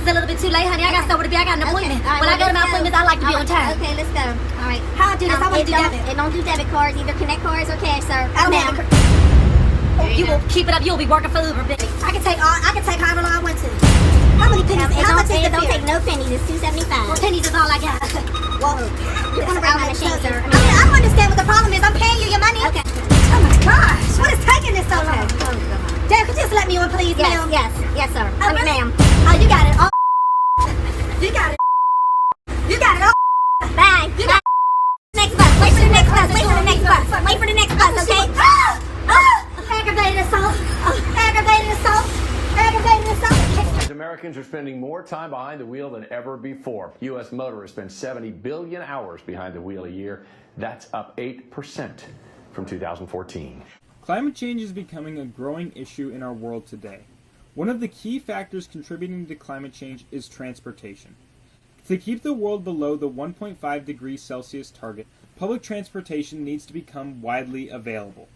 is a little bit too late, honey. I got somewhere to be. I got an appointment. When I go to my appointments, I like to be on time. Okay, let's go. All right. How I do this? I want to do debit. It don't do debit cards, either connect cards or cash, sir. I don't have you will keep it up. You'll be working for Uber, baby. I can take however long I want to. How many pennies? How much is the Don't take no pennies. It's $2.75. Well, pennies is all I got. Well, You're gonna break my machine, sir. I don't understand what the problem is. I'm paying you your money. Okay. Oh my gosh, what is taking this so long? Dad, could you just let me on, please, ma'am? Yes, sir. Really? Ma'am. Oh, you got it. Oh, you got it. You got it. Oh, Bye. you got it. Next bus. Wait for the next bus. Wait for the next bus. Wait for the next bus, okay? Aggravated assault. Aggravated assault. Aggravated assault. Americans are spending more time behind the wheel than ever before. U.S. motorists spend 70 billion hours behind the wheel a year. That's up 8% from 2014. Climate change is becoming a growing issue in our world today. One of the key factors contributing to climate change is transportation. To keep the world below the 1.5 degrees Celsius target, public transportation needs to become widely available.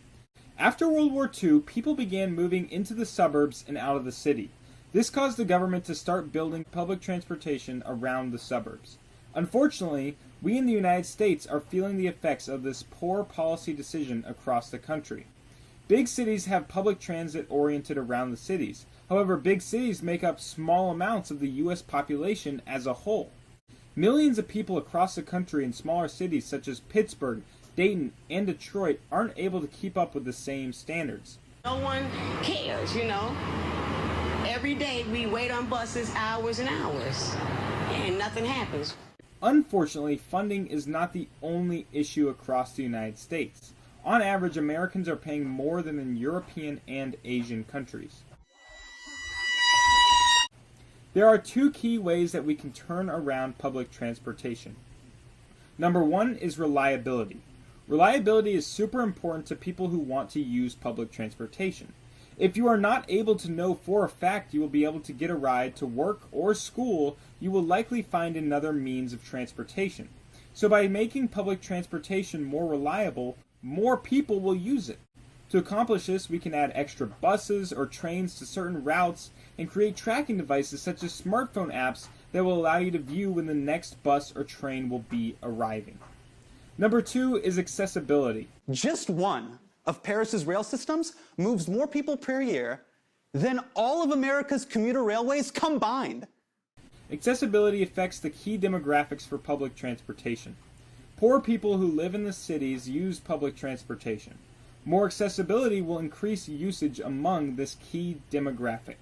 After World War II, people began moving into the suburbs and out of the city. This caused the government to start building public transportation around the suburbs. Unfortunately, we in the United States are feeling the effects of this poor policy decision across the country. Big cities have public transit oriented around the cities. However, big cities make up small amounts of the U.S. population as a whole. Millions of people across the country in smaller cities such as Pittsburgh, Dayton, and Detroit aren't able to keep up with the same standards. No one cares, you know. Every day we wait on buses hours and hours, and nothing happens. Unfortunately, funding is not the only issue across the United States. On average, Americans are paying more than in European and Asian countries. There are two key ways that we can turn around public transportation. Number one is reliability. Reliability is super important to people who want to use public transportation. If you are not able to know for a fact you will be able to get a ride to work or school, you will likely find another means of transportation. So by making public transportation more reliable, more people will use it. To accomplish this, we can add extra buses or trains to certain routes and create tracking devices such as smartphone apps that will allow you to view when the next bus or train will be arriving. Number two is accessibility. Just one of Paris's rail systems moves more people per year than all of America's commuter railways combined. Accessibility affects the key demographics for public transportation. Poor people who live in the cities use public transportation. More accessibility will increase usage among this key demographic.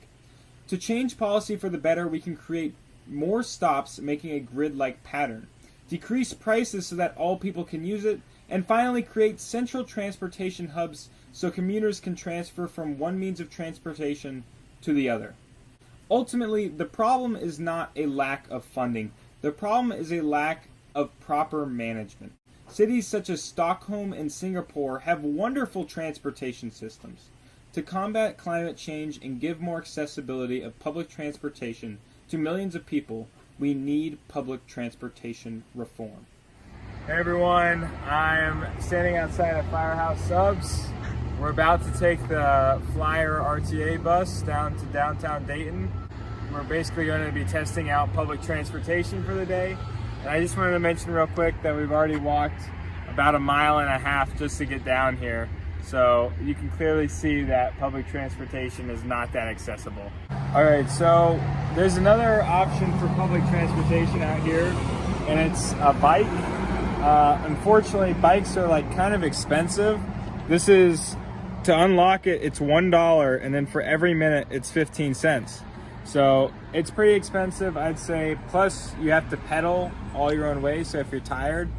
To change policy for the better, we can create more stops, making a grid-like pattern, decrease prices so that all people can use it, and finally create central transportation hubs so commuters can transfer from one means of transportation to the other. Ultimately, the problem is not a lack of funding. The problem is a lack of proper management. Cities such as Stockholm and Singapore have wonderful transportation systems. To combat climate change and give more accessibility of public transportation to millions of people, we need public transportation reform. Hey everyone, I'm standing outside of Firehouse Subs. We're about to take the Flyer RTA bus down to downtown Dayton. We're basically going to be testing out public transportation for the day. And I just wanted to mention real quick that we've already walked about 1.5 miles just to get down here. So you can clearly see that public transportation is not that accessible. All right, so there's another option for public transportation out here, and it's a bike. Unfortunately, bikes are like kind of expensive. This is, to unlock it, it's $1, and then for every minute, it's 15 cents. So it's pretty expensive, I'd say. Plus, you have to pedal all your own way, so if you're tired,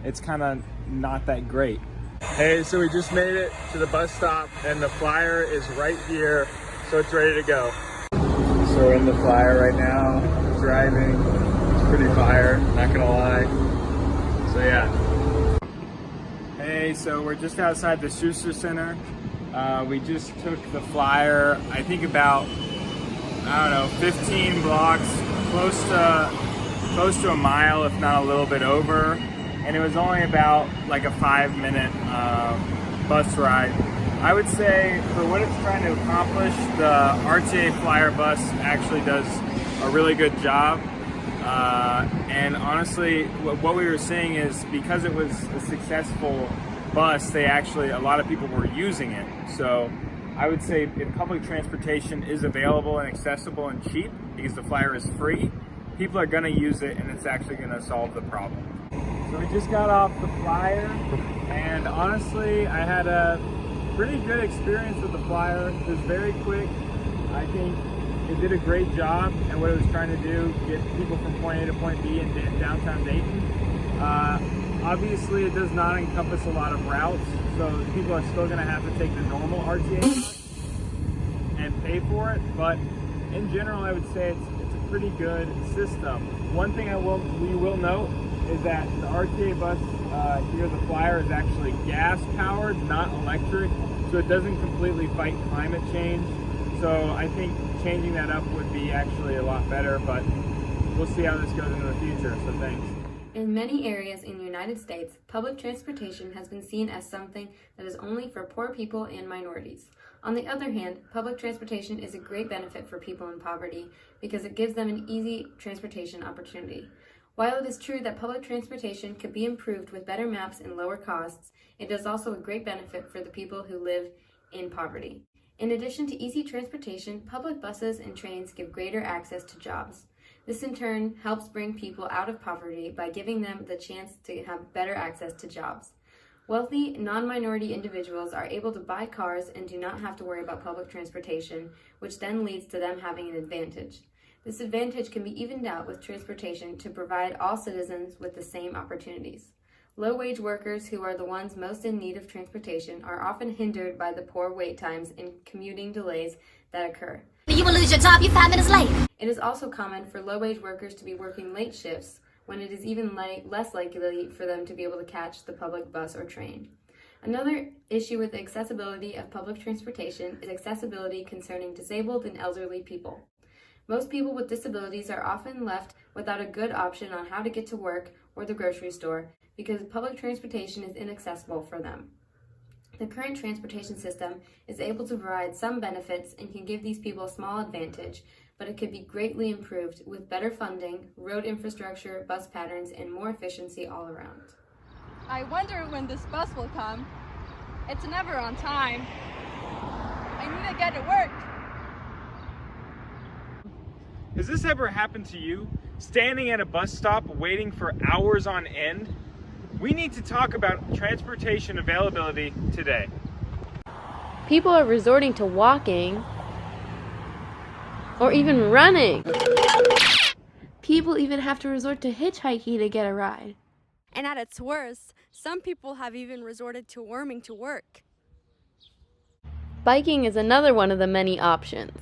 it's kind of not that great. Hey, so we just made it to the bus stop, and the Flyer is right here, so it's ready to go. So we're in the Flyer right now, driving. It's pretty fire, not gonna lie. So yeah. Hey, so we're just outside the Schuster Center. We just took the Flyer, I think about, 15 blocks, close to a mile, if not a little bit over. And it was only about like a 5-minute bus ride. I would say for what it's trying to accomplish, the RTA Flyer bus actually does a really good job. And honestly, what we were seeing is because it was a successful bus, a lot of people were using it. So I would say if public transportation is available and accessible and cheap, because the flyer is free, people are going to use it, and it's actually going to solve the problem. So we just got off the flyer, and honestly, I had a pretty good experience with the flyer. It was very quick. I think it did a great job at what it was trying to do, get people from point A to point B in downtown Dayton. Obviously, it does not encompass a lot of routes, so people are still going to have to take the normal RTA and pay for it, but in general, I would say it's a pretty good system. One thing we will note is that the RTA bus here, the flyer, is actually gas powered, not electric, so it doesn't completely fight climate change. So I think changing that up would be actually a lot better, but we'll see how this goes into the future, so thanks. In many areas in the United States, public transportation has been seen as something that is only for poor people and minorities. On the other hand, public transportation is a great benefit for people in poverty because it gives them an easy transportation opportunity. While it is true that public transportation could be improved with better maps and lower costs, it is also a great benefit for the people who live in poverty. In addition to easy transportation, public buses and trains give greater access to jobs. This in turn helps bring people out of poverty by giving them the chance to have better access to jobs. Wealthy, non-minority individuals are able to buy cars and do not have to worry about public transportation, which then leads to them having an advantage. This advantage can be evened out with transportation to provide all citizens with the same opportunities. Low-wage workers, who are the ones most in need of transportation, are often hindered by the poor wait times and commuting delays that occur. You will lose your job, you're 5 minutes late. It is also common for low-wage workers to be working late shifts when it is even less likely for them to be able to catch the public bus or train. Another issue with the accessibility of public transportation is accessibility concerning disabled and elderly people. Most people with disabilities are often left without a good option on how to get to work or the grocery store because public transportation is inaccessible for them. The current transportation system is able to provide some benefits and can give these people a small advantage, but it could be greatly improved with better funding, road infrastructure, bus patterns, and more efficiency all around. I wonder when this bus will come. It's never on time. I need to get to work. Has this ever happened to you? Standing at a bus stop waiting for hours on end? We need to talk about transportation availability today. People are resorting to walking or even running. People even have to resort to hitchhiking to get a ride. And at its worst, some people have even resorted to worming to work. Biking is another one of the many options.